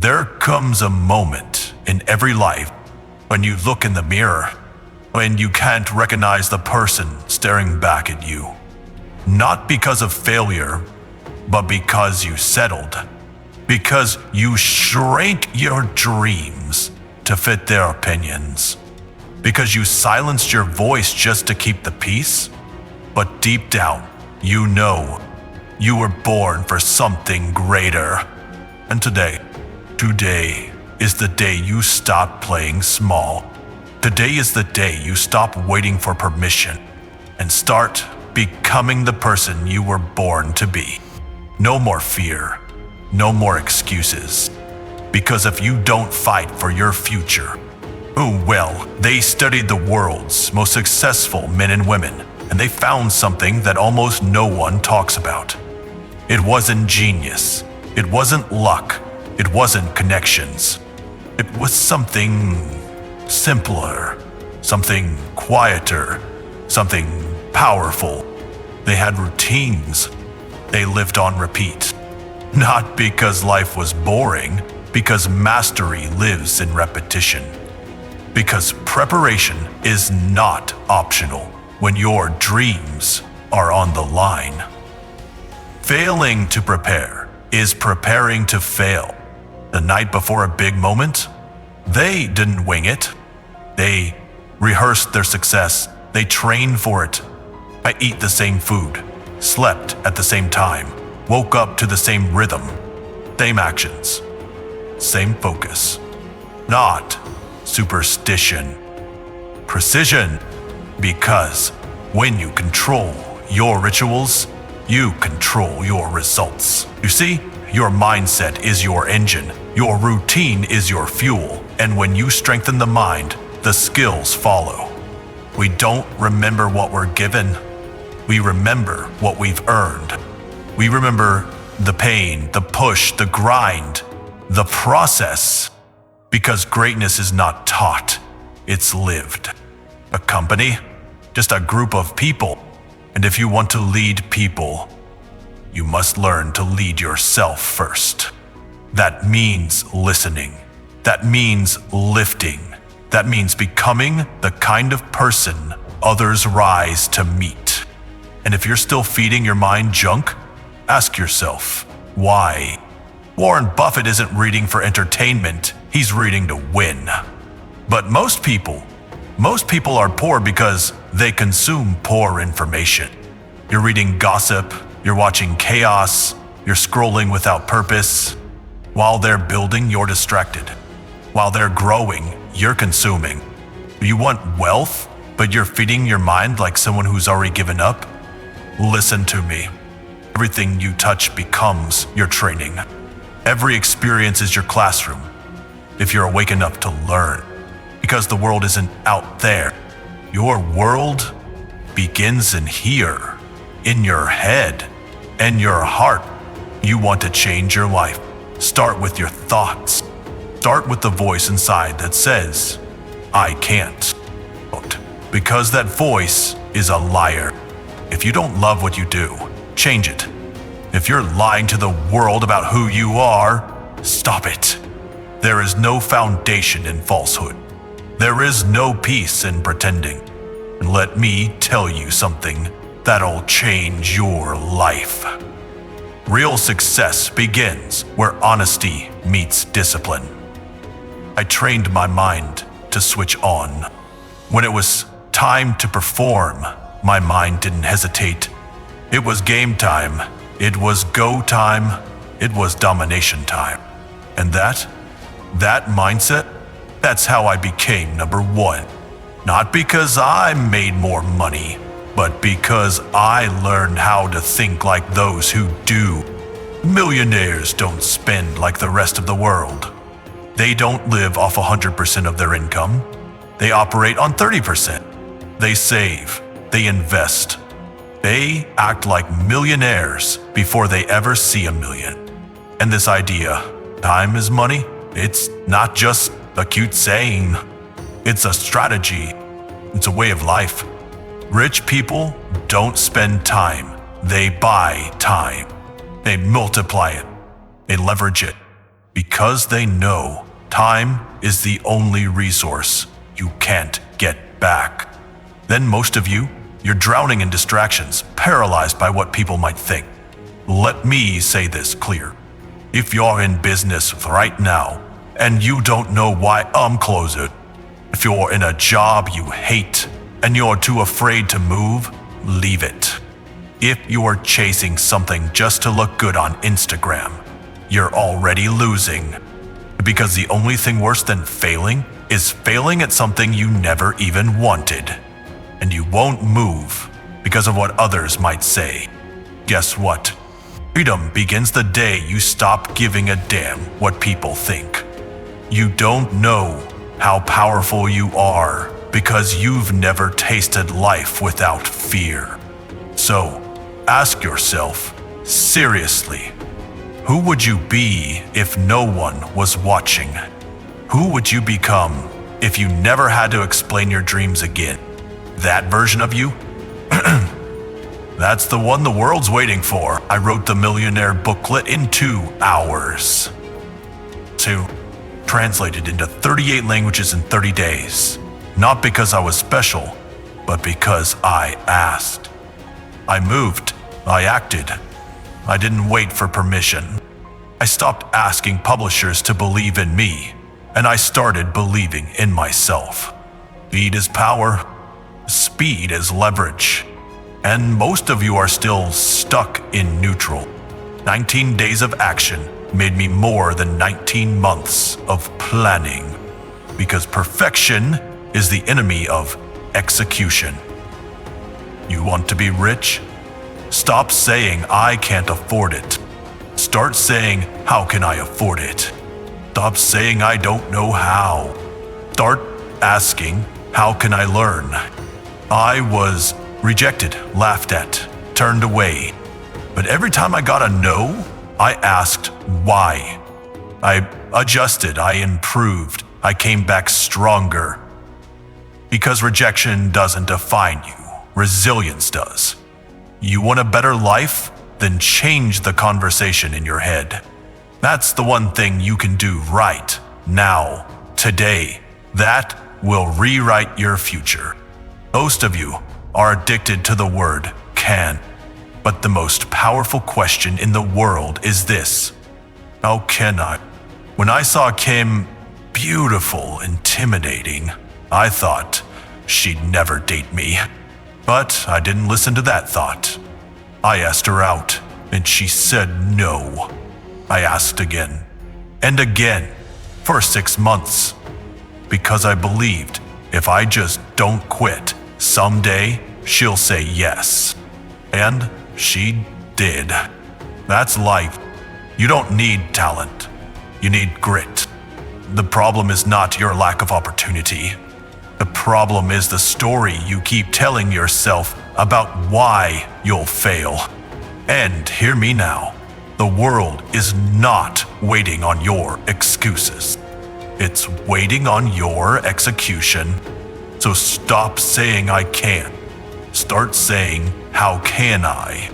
There comes a moment in every life when you look in the mirror, when you can't recognize the person staring back at you. Not because of failure, but because you settled. Because you shrank your dreams to fit their opinions. Because you silenced your voice just to keep the peace. But deep down, you know you were born for something greater. And today is the day you stop playing small. Today is the day you stop waiting for permission and start becoming the person you were born to be. No more fear, no more excuses. Because if you don't fight for your future, oh well, they studied the world's most successful men and women, and they found something that almost no one talks about. It wasn't genius, it wasn't luck, it wasn't connections. It was something simpler, something quieter, something powerful. They had routines. They lived on repeat. Not because life was boring, because mastery lives in repetition. Because preparation is not optional when your dreams are on the line. Failing to prepare is preparing to fail. The night before a big moment, they didn't wing it. They rehearsed their success. They trained for it. I eat the same food, slept at the same time, woke up to the same rhythm, same actions, same focus. Not superstition, precision. Because when you control your rituals, you control your results. You see, your mindset is your engine. Your routine is your fuel. And when you strengthen the mind, the skills follow. We don't remember what we're given. We remember what we've earned. We remember the pain, the push, the grind, the process. Because greatness is not taught, it's lived. A company, just a group of people. And if you want to lead people, you must learn to lead yourself first. That means listening. That means lifting. That means becoming the kind of person others rise to meet. And if you're still feeding your mind junk, ask yourself, why? Warren Buffett isn't reading for entertainment, he's reading to win. But most people are poor because they consume poor information. You're reading gossip, you're watching chaos, you're scrolling without purpose. While they're building, you're distracted. While they're growing, you're consuming. You want wealth, but you're feeding your mind like someone who's already given up? Listen to me. Everything you touch becomes your training. Every experience is your classroom, if you're awake enough to learn. Because the world isn't out there. Your world begins in here, in your head, and your heart. You want to change your life. Start with your thoughts. Start with the voice inside that says, I can't. Because that voice is a liar. If you don't love what you do, change it. If you're lying to the world about who you are, stop it. There is no foundation in falsehood. There is no peace in pretending. And let me tell you something that'll change your life. Real success begins where honesty meets discipline. I trained my mind to switch on. When it was time to perform, my mind didn't hesitate. It was game time. It was go time. It was domination time. And that mindset, that's how I became number one. Not because I made more money, but because I learned how to think like those who do. Millionaires don't spend like the rest of the world. They don't live off 100% of their income. They operate on 30%. They save. They invest. They act like millionaires before they ever see a million. And this idea, time is money, it's not just a cute saying. It's a strategy. It's a way of life. Rich people don't spend time. They buy time. They multiply it. They leverage it. Because they know time is the only resource you can't get back. Then most of you, you're drowning in distractions, paralyzed by what people might think. Let me say this clear. If you're in business right now and you don't know why I'm closing, if you're in a job you hate and you're too afraid to move, leave it. If you're chasing something just to look good on Instagram, you're already losing. Because the only thing worse than failing is failing at something you never even wanted. And you won't move because of what others might say. Guess what? Freedom begins the day you stop giving a damn what people think. You don't know how powerful you are because you've never tasted life without fear. So, ask yourself, seriously, who would you be if no one was watching? Who would you become if you never had to explain your dreams again? That version of you? That's the one the world's waiting for. I wrote the Millionaire booklet in 2 hours. 2. Translated into 38 languages in 30 days. Not because I was special, but because I asked. I moved. I acted. I didn't wait for permission. I stopped asking publishers to believe in me, and I started believing in myself. Speed is power. Speed is leverage. And most of you are still stuck in neutral. 19 days of action made me more than 19 months of planning. Because perfection is the enemy of execution. You want to be rich? Stop saying, I can't afford it. Start saying, how can I afford it? Stop saying, I don't know how. Start asking, how can I learn? I was rejected, laughed at, turned away. But every time I got a no, I asked why. I adjusted, I improved, I came back stronger. Because rejection doesn't define you, resilience does. You want a better life? Then change the conversation in your head. That's the one thing you can do right now, today. That will rewrite your future. Most of you are addicted to the word can. But the most powerful question in the world is this: how can I? When I saw Kim, beautiful, intimidating, I thought she'd never date me. But I didn't listen to that thought. I asked her out, and she said no. I asked again, and again, for 6 months. Because I believed if I just don't quit, someday she'll say yes. And she did. That's life. You don't need talent. You need grit. The problem is not your lack of opportunity. The problem is the story you keep telling yourself about why you'll fail. And hear me now, the world is not waiting on your excuses. It's waiting on your execution. So stop saying I can't. Start saying, how can I?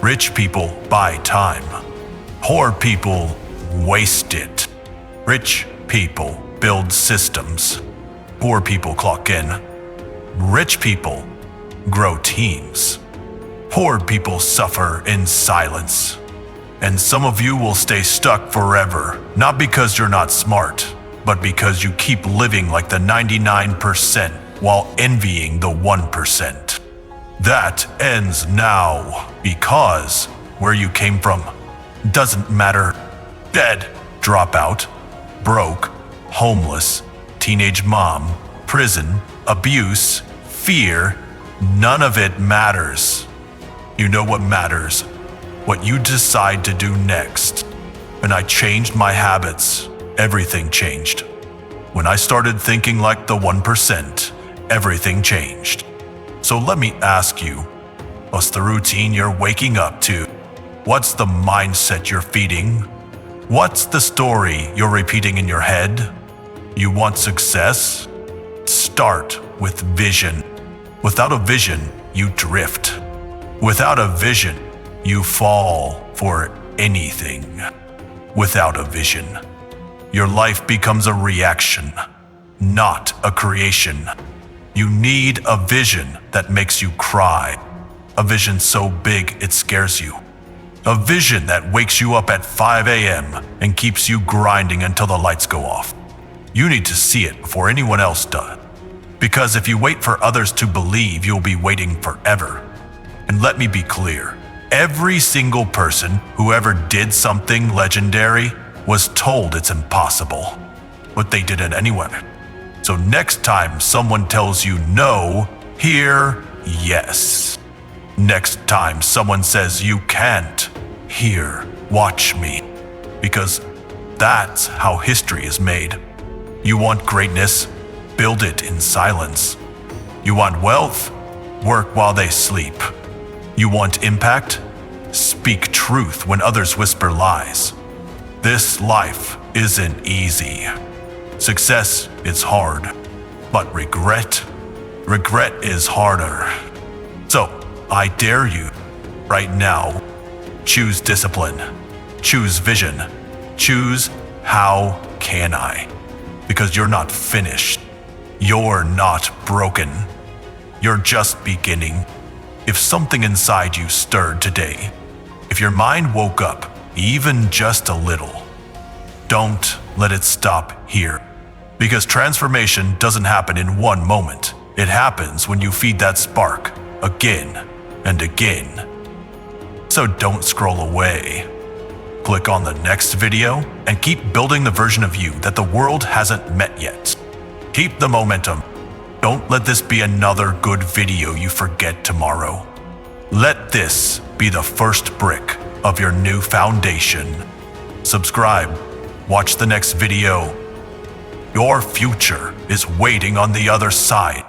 Rich people buy time. Poor people waste it. Rich people build systems. Poor people clock in. Rich people grow teams. Poor people suffer in silence. And some of you will stay stuck forever, not because you're not smart, but because you keep living like the 99% while envying the 1%. That ends now, because where you came from doesn't matter. Dead, dropout, broke, homeless, teenage mom, prison, abuse, fear, none of it matters. You know what matters? What you decide to do next. When I changed my habits, everything changed. When I started thinking like the 1%, everything changed. So let me ask you, what's the routine you're waking up to? What's the mindset you're feeding? What's the story you're repeating in your head? You want success? Start with vision. Without a vision, you drift. Without a vision, you fall for anything. Without a vision, your life becomes a reaction, not a creation. You need a vision that makes you cry. A vision so big it scares you. A vision that wakes you up at 5 a.m. and keeps you grinding until the lights go off. You need to see it before anyone else does. Because if you wait for others to believe, you'll be waiting forever. And let me be clear, every single person who ever did something legendary was told it's impossible, but they did it anyway. So next time someone tells you no, hear yes. Next time someone says you can't, hear, watch me. Because that's how history is made. You want greatness? Build it in silence. You want wealth? Work while they sleep. You want impact? Speak truth when others whisper lies. This life isn't easy. Success is hard, but regret is harder. So, I dare you, right now, choose discipline, choose vision, choose how can I. Because you're not finished. You're not broken. You're just beginning. If something inside you stirred today, if your mind woke up even just a little, don't let it stop here. Because transformation doesn't happen in one moment. It happens when you feed that spark again and again. So don't scroll away. Click on the next video and keep building the version of you that the world hasn't met yet. Keep the momentum. Don't let this be another good video you forget tomorrow. Let this be the first brick of your new foundation. Subscribe. Watch the next video. Your future is waiting on the other side.